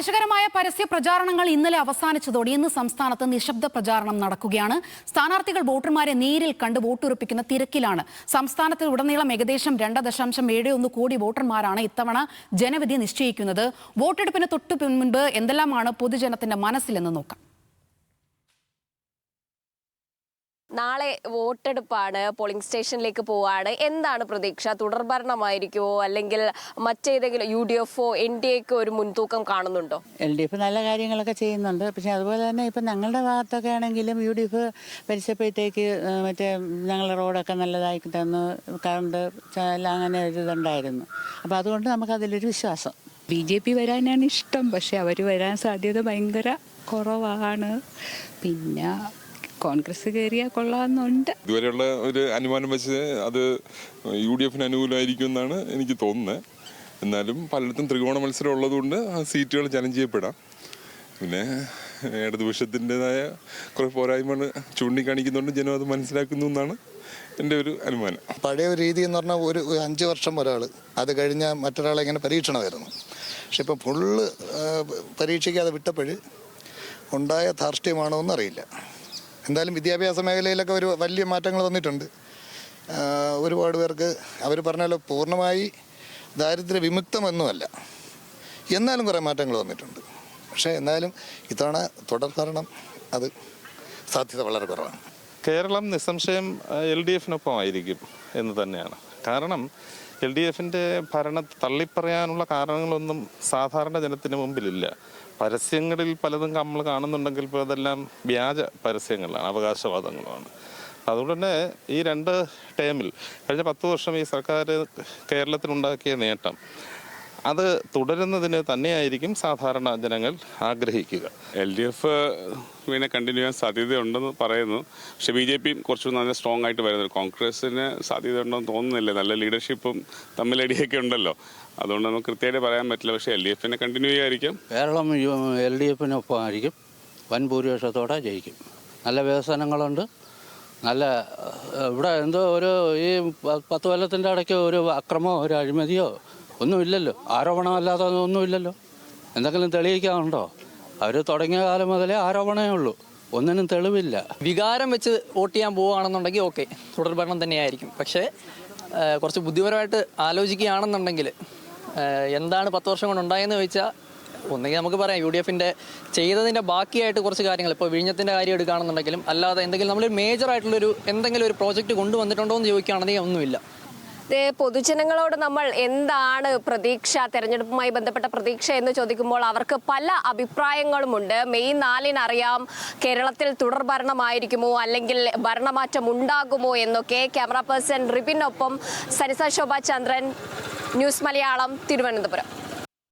ആവേശകരമായ പരസ്യ പ്രചാരണങ്ങൾ ഇന്നലെ അവസാനിച്ചതോടെ ഇന്ന് സംസ്ഥാനത്ത് നിശബ്ദ പ്രചാരണം നടക്കുകയാണ്. സ്ഥാനാർത്ഥികൾ വോട്ടർമാരെ നേരിൽ കണ്ട് വോട്ടുറപ്പിക്കുന്ന തിരക്കിലാണ്. സംസ്ഥാനത്ത് ഉടനീളം ഏകദേശം 2.71 കോടി വോട്ടർമാരാണ് ഇത്തവണ ജനവിധി നിശ്ചയിക്കുന്നത്. വോട്ടെടുപ്പിന് തൊട്ടു മുൻപ് എന്തെല്ലാമാണ് പൊതുജനത്തിന്റെ മനസ്സിലെന്ന് നോക്കാം. നാളെ വോട്ടെടുപ്പാണ്, പോളിംഗ് സ്റ്റേഷനിലേക്ക് പോവാണ്. എന്താണ് പ്രതീക്ഷ? തുടർഭരണമായിരിക്കുമോ അല്ലെങ്കിൽ മറ്റേതെങ്കിലും UDF-ഓ NDA-ക്കോ ഒരു മുൻതൂക്കം കാണുന്നുണ്ടോ? LDF നല്ല കാര്യങ്ങളൊക്കെ ചെയ്യുന്നുണ്ട്. പക്ഷെ അതുപോലെ തന്നെ ഇപ്പം ഞങ്ങളുടെ ഭാഗത്തൊക്കെ ആണെങ്കിലും UDF ഭരിച്ചപ്പോഴത്തേക്ക് മറ്റേ ഞങ്ങളുടെ റോഡൊക്കെ നല്ലതായി തന്നു, കറണ്ട് എല്ലാം അങ്ങനെ ഒരു ഇതുണ്ടായിരുന്നു. അപ്പോൾ അതുകൊണ്ട് നമുക്കതിലൊരു വിശ്വാസം. BJP വരാനാണ് ഇഷ്ടം, പക്ഷെ അവർ വരാൻ സാധ്യത ഭയങ്കര കുറവാണ്. പിന്നെ കോൺഗ്രസ് കയറിയാൽ കൊള്ളാമെന്നുണ്ട്. ഇതുവരെയുള്ള ഒരു അനുമാനം വെച്ച് അത് UDF-ന് അനുകൂലമായിരിക്കും എന്നാണ് എനിക്ക് തോന്നുന്നത്. എന്നാലും പലയിടത്തും ത്രികോണ മത്സരം ഉള്ളതുകൊണ്ട് ആ സീറ്റുകൾ ചലഞ്ച് ചെയ്യപ്പെടാം. പിന്നെ ഇടതുപക്ഷത്തിൻ്റെതായ കുറേ പോരായ്മകൾ ചൂണ്ടിക്കാണിക്കുന്നുണ്ട്, ജനം അത് മനസ്സിലാക്കുന്നു എന്നാണ് എൻ്റെ ഒരു അനുമാനം. പഴയ ഒരു രീതി എന്ന് പറഞ്ഞാൽ ഒരു 5 വർഷം ഒരാൾ, അത് കഴിഞ്ഞാൽ മറ്റൊരാളെ ഇങ്ങനെ പരീക്ഷണമായിരുന്നു. പക്ഷെ ഇപ്പം ഫുള്ള് പരീക്ഷിക്കാതെ വിട്ടപ്പോൾ ഉണ്ടായ ധാർഷ്ട്യമാണോ എന്നറിയില്ല. എന്തായാലും വിദ്യാഭ്യാസ മേഖലയിലൊക്കെ ഒരു വലിയ മാറ്റങ്ങൾ വന്നിട്ടുണ്ട്. ഒരുപാട് പേർക്ക് അവർ പറഞ്ഞാലോ പൂർണ്ണമായി ദാരിദ്ര്യ വിമുക്തമൊന്നുമല്ല, എന്നാലും കുറേ മാറ്റങ്ങൾ വന്നിട്ടുണ്ട്. പക്ഷേ എന്നാലും ഇത്തവണ തുടർഭരണം അത് സാധ്യത വളരെ കുറവാണ്. കേരളം നിസ്സംശയം LDF-നൊപ്പം ആയിരിക്കും എന്ന് തന്നെയാണ്. കാരണം LDF-ൻ്റെ ഭരണം തള്ളിപ്പറയാനുള്ള കാരണങ്ങളൊന്നും സാധാരണ ജനത്തിന് മുമ്പിലില്ല. പരസ്യങ്ങളിൽ പലതും നമ്മൾ കാണുന്നുണ്ടെങ്കിൽ ഇപ്പോൾ അതെല്ലാം വ്യാജ പരസ്യങ്ങളാണ്, അവകാശവാദങ്ങളുമാണ്. അതുകൊണ്ട് തന്നെ ഈ 2 ടേമിൽ കഴിഞ്ഞ 10 വർഷം ഈ സർക്കാർ കേരളത്തിലുണ്ടാക്കിയ നേട്ടം അത് തുടരുന്നതിന് തന്നെയായിരിക്കും സാധാരണ ജനങ്ങൾ ആഗ്രഹിക്കുക. LDF പിന്നെ കണ്ടിന്യൂ ചെയ്യാൻ സാധ്യതയുണ്ടെന്ന് പറയുന്നു. പക്ഷേ BJP കുറച്ചുകൂടി നല്ല സ്ട്രോങ് ആയിട്ട് വരുന്നത്. കോൺഗ്രസ്സിന് സാധ്യതയുണ്ടെന്ന് തോന്നുന്നില്ല. നല്ല ലീഡർഷിപ്പും തമ്മിലടിയൊക്കെ ഉണ്ടല്ലോ, അതുകൊണ്ട് നമുക്ക് കൃത്യമായിട്ട് പറയാൻ പറ്റില്ല. പക്ഷേ LDF-നെ കണ്ടിന്യൂ ചെയ്യായിരിക്കും. കേരളം LDF-നൊപ്പം ആയിരിക്കും, വൻ ഭൂരിപക്ഷത്തോടെ ജയിക്കും. നല്ല വികസനങ്ങളുണ്ട്. നല്ല ഇവിടെ എന്തോ ഒരു ഈ 10 കൊല്ലത്തിൻ്റെ ഇടയ്ക്ക് ഒരു അക്രമമോ ഒരു അഴിമതിയോ ഒന്നുമില്ലല്ലോ, ആരോപണമല്ലാതെ ഒന്നുമില്ലല്ലോ. എന്തെങ്കിലും തെളിയിക്കാനുണ്ടോ? അവർ തുടങ്ങിയ കാലം മുതലേ ആരോപണമേ ഉള്ളൂ, ഒന്നിനും തെളിവില്ല. വികാരം വെച്ച് വോട്ട് ചെയ്യാൻ പോവുകയാണെന്നുണ്ടെങ്കിൽ ഓക്കെ, തുടർഭരണം തന്നെയായിരിക്കും. പക്ഷേ കുറച്ച് ബുദ്ധിപരമായിട്ട് ആലോചിക്കുകയാണെന്നുണ്ടെങ്കിൽ എന്താണ് 10 വർഷം കൊണ്ട് ഉണ്ടായെന്ന് ചോദിച്ചാൽ, ഒന്നെങ്കിൽ നമുക്ക് പറയാം UDF-ൻ്റെ ചെയ്തതിൻ്റെ ബാക്കിയായിട്ട് കുറച്ച് കാര്യങ്ങൾ, ഇപ്പോൾ വിഴിഞ്ഞത്തിൻ്റെ കാര്യം എടുക്കുകയാണെന്നുണ്ടെങ്കിലും അല്ലാതെ എന്തെങ്കിലും നമ്മളൊരു മേജറായിട്ടുള്ളൊരു എന്തെങ്കിലും ഒരു പ്രോജക്റ്റ് കൊണ്ടുവന്നിട്ടുണ്ടോ എന്ന് ചോദിക്കുകയാണെങ്കിൽ ഒന്നുമില്ല. പൊതുജനങ്ങളോട് നമ്മൾ എന്താണ് പ്രതീക്ഷ, തെരഞ്ഞെടുപ്പുമായി ബന്ധപ്പെട്ട പ്രതീക്ഷ എന്ന് ചോദിക്കുമ്പോൾ അവർക്ക് പല അഭിപ്രായങ്ങളുമുണ്ട്. മെയ് 4-ന് അറിയാം കേരളത്തിൽ തുടർഭരണമായിരിക്കുമോ അല്ലെങ്കിൽ ഭരണമാറ്റം ഉണ്ടാകുമോ എന്നൊക്കെ. ക്യാമറ പേഴ്സൺ റിബിനൊപ്പം സരിസ ശോഭ ചന്ദ്രൻ, ന്യൂസ് മലയാളം, തിരുവനന്തപുരം.